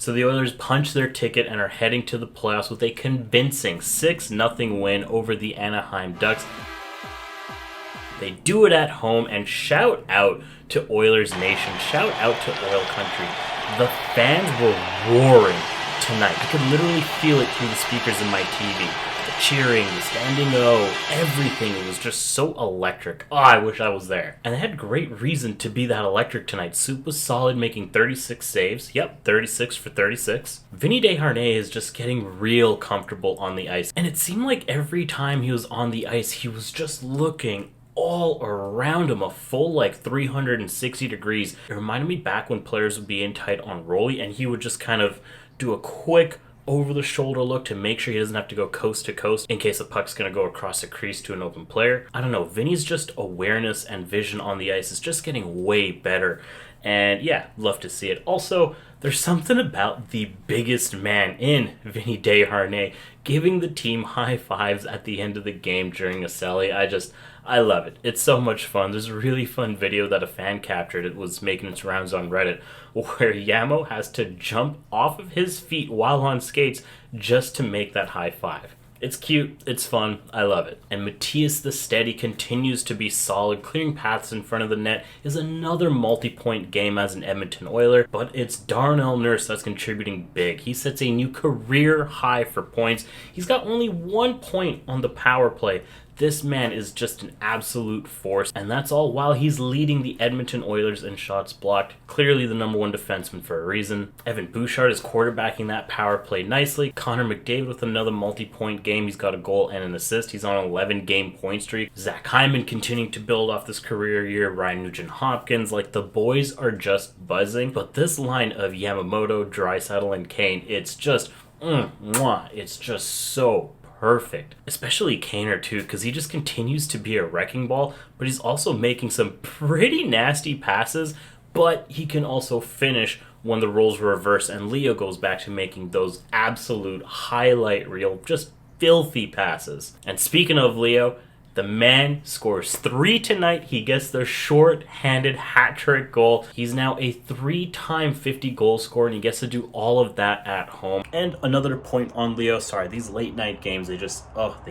So the Oilers punch their ticket and are heading to the playoffs with a convincing 6-0 win over the Anaheim Ducks. They do it at home, and shout out to Oilers Nation. Shout out to Oil Country. The fans were roaring tonight. I could literally feel it through the speakers in my TV. The cheering, the standing O, everything. It was just so electric. Oh, I wish I was there. And they had great reason to be that electric tonight. Soup was solid, making 36 saves. Yep, 36 for 36. Vinny Desharnais is just getting real comfortable on the ice. And it seemed like every time he was on the ice, he was just looking all around him, a full 360 degrees. It reminded me back when players would be in tight on Rolly and he would just kind of do a quick over the shoulder look to make sure he doesn't have to go coast to coast in case the puck's going to go across the crease to an open player. I don't know, Vinny's just awareness and vision on the ice is just getting way better. And yeah, love to see it. Also, there's something about the biggest man in Vinny Desharnais giving the team high fives at the end of the game during a celly. I love it. It's so much fun. There's a really fun video that a fan captured. It was making its rounds on Reddit where Yamo has to jump off of his feet while on skates just to make that high five. It's cute, it's fun, I love it. And Matthias the Steady continues to be solid, clearing paths in front of the net, is another multi-point game as an Edmonton Oiler, but it's Darnell Nurse that's contributing big. He sets a new career high for points. He's got only 1 point on the power play. This man is just an absolute force, and that's all while he's leading the Edmonton Oilers in shots blocked. Clearly the number one defenseman for a reason. Evan Bouchard is quarterbacking that power play nicely. Connor McDavid with another multi-point game. He's got a goal and an assist. He's on an 11-game point streak. Zach Hyman continuing to build off this career year. Ryan Nugent-Hopkins. The boys are just buzzing. But this line of Yamamoto, Draisaitl, and Kane, it's just, it's just so perfect. Especially Kaner too, because he just continues to be a wrecking ball, but he's also making some pretty nasty passes, but he can also finish when the roles reverse, and Leo goes back to making those absolute highlight reel, just filthy passes. And speaking of Leo, the man scores 3 tonight. He gets the short-handed hat-trick goal. He's now a 3-time 50-goal scorer, and he gets to do all of that at home. And another point on Leo. Sorry, these late-night games, they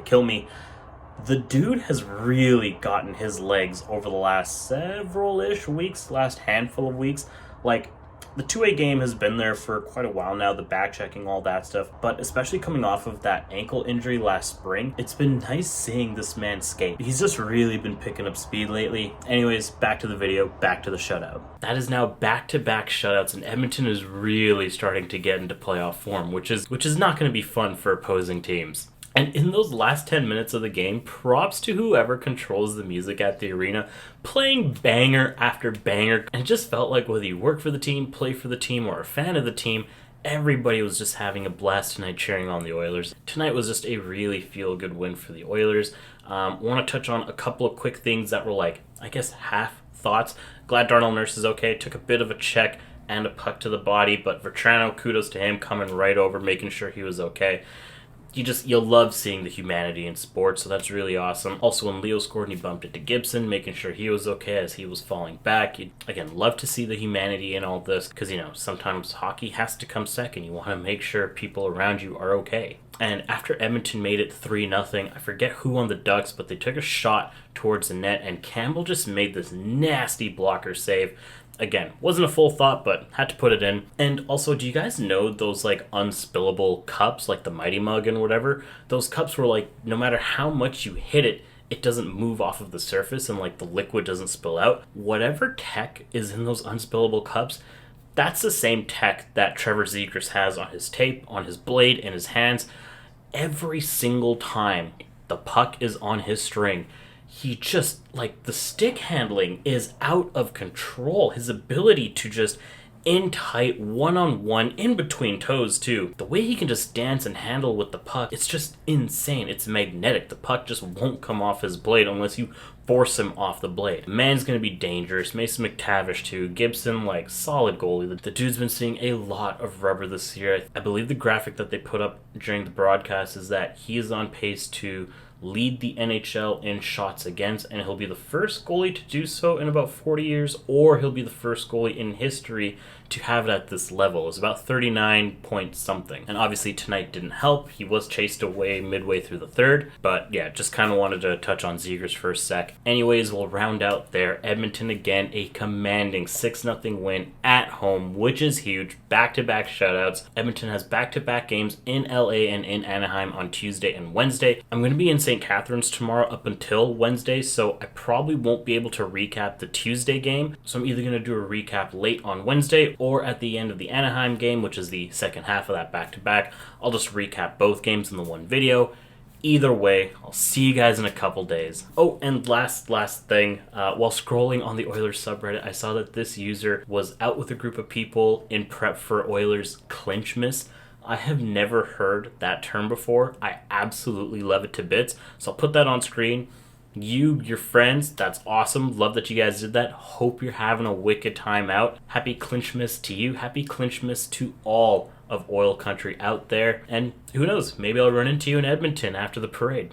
kill me. The dude has really gotten his legs over the last several-ish weeks, last handful of weeks. The 2A game has been there for quite a while now, the back checking, all that stuff, but especially coming off of that ankle injury last spring, it's been nice seeing this man skate. He's just really been picking up speed lately. Anyways, back to the video, back to the shutout. That is now back-to-back shutouts, and Edmonton is really starting to get into playoff form, which is not going to be fun for opposing teams. And in those last 10 minutes of the game, props to whoever controls the music at the arena, playing banger after banger. And it just felt like whether you work for the team, play for the team, or a fan of the team, everybody was just having a blast tonight cheering on the Oilers. Tonight was just a really feel-good win for the Oilers. Want to touch on a couple of quick things that were half thoughts. Glad Darnell Nurse is okay. Took a bit of a check and a puck to the body, but Vetrano, kudos to him coming right over, making sure he was okay. You'll love seeing the humanity in sports, so that's really awesome. Also, when Leo scored, he bumped it to Gibson, making sure he was okay as he was falling back. You'd, again, love to see the humanity in all this, because, sometimes hockey has to come second. You want to make sure people around you are okay. And after Edmonton made it 3-0, I forget who on the Ducks, but they took a shot towards the net, and Campbell just made this nasty blocker save. Again, wasn't a full thought, but had to put it in. And also, do you guys know those unspillable cups, like the Mighty Mug and whatever? Those cups were no matter how much you hit it, it doesn't move off of the surface and the liquid doesn't spill out. Whatever tech is in those unspillable cups, that's the same tech that Trevor Zegras has on his tape, on his blade, in his hands. Every single time the puck is on his string, he just, the stick handling is out of control. His ability to just in tight, one-on-one, in between toes too. The way he can just dance and handle with the puck, it's just insane. It's magnetic. The puck just won't come off his blade unless you force him off the blade. The man's going to be dangerous. Mason McTavish too. Gibson, solid goalie. The dude's been seeing a lot of rubber this year. I believe the graphic that they put up during the broadcast is that he is on pace to lead the NHL in shots against, and he'll be the first goalie to do so in about 40 years, or he'll be the first goalie in history to have it at this level. It was about 39 point something. And obviously tonight didn't help. He was chased away midway through the third. But yeah, just kind of wanted to touch on Zegras for a sec. Anyways, we'll round out there. Edmonton again, a commanding 6-0 win at home, which is huge. Back-to-back shutouts. Edmonton has back-to-back games in LA and in Anaheim on Tuesday and Wednesday. I'm going to be in St. Catharines tomorrow up until Wednesday, so I probably won't be able to recap the Tuesday game. So I'm either going to do a recap late on Wednesday or at the end of the Anaheim game, which is the second half of that back-to-back. I'll just recap both games in the one video. Either way, I'll see you guys in a couple days. Oh, and last thing, while scrolling on the Oilers subreddit, I saw that this user was out with a group of people in prep for Oilers Clinchmas. I have never heard that term before. I absolutely love it to bits, so I'll put that on screen. You, your friends, that's awesome. Love that you guys did that. Hope you're having a wicked time out. Happy Clinchmas to you. Happy Clinchmas to all of Oil Country out there. And who knows, maybe I'll run into you in Edmonton after the parade.